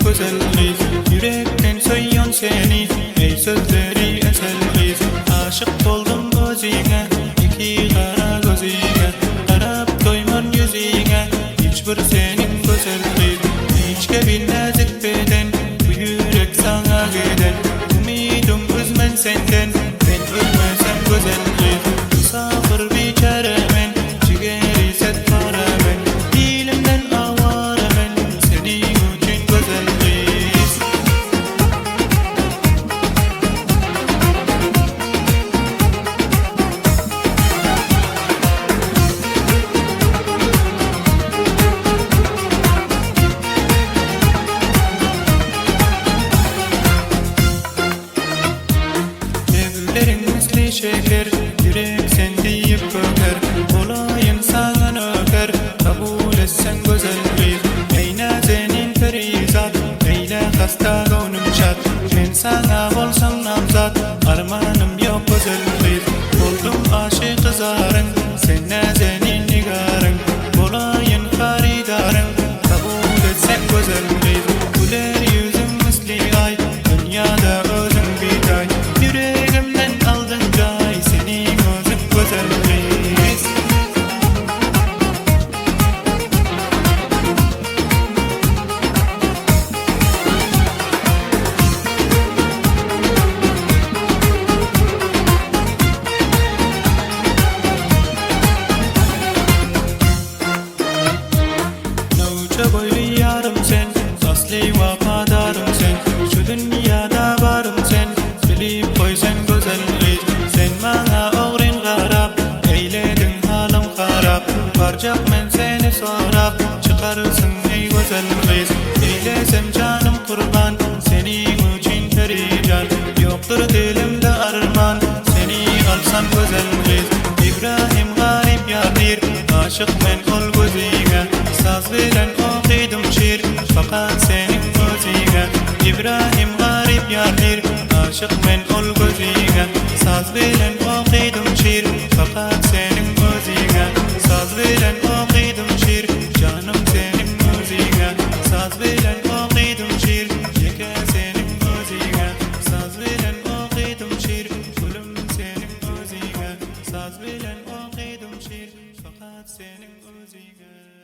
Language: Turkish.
güzelliği. Yürekten söyleyen seni, ey sözleri eselliği. Aşık oldum özüne, iki kara gözüne. Karab doyman yüzüne, hiçbir senin güzelliği. Hiçke bilmezlik beden, bu yürek sana giden. Umidum üzmen senden, ben ölmesem güzelliği. Musafir biçaremen, ciğeri set paramen. Dilimden avaremen, senin için güzelliği. Evlerin misli şeker, yürek sen deyip öper. Olayın sana öper, kabul etsen güzelliği. Ey nazenin perizat, eyle hasta gönlüm şat. Ben sana olsam namzat, armanım yok güzelliği. Oldum aşık kızarın, sen nazenin nigarın. Olayın haridarın, kabul etsen güzelliği. Güler yüzüm misli ay, dünyada özüm bir ay. Yüreğimden aldın cay, senin özün güzelliği. Nauça boylu yarım sen, asli vafadarım sen. Şu dünyada varım sen, bilip koysan güzelliği. Sen bana oğrin garap, eyledin halim harap. Varacak men seni sorap, çıkarırsın ey güzelliği. Eylesem canım kurban, senin için perişan. Yoktur dilimde arman, seni alsam güzelliği. İbrahim garip yadir, aşık men ol gözüne. Saz bilen okudum şiir, fakat senin gözüne. İbrahim garip yadir, aşık men ol gözüne. Saz bilen okudum şiir, fakat senin gözüne. Saz bilen okudum şiir, canım senin gözüne. Saz bilen okudum şiir, yeke senin gözüne. Saz bilen okudum şiir, gülüm senin gözüne. Saz bilen okudum şiir, fakat senin gözüne.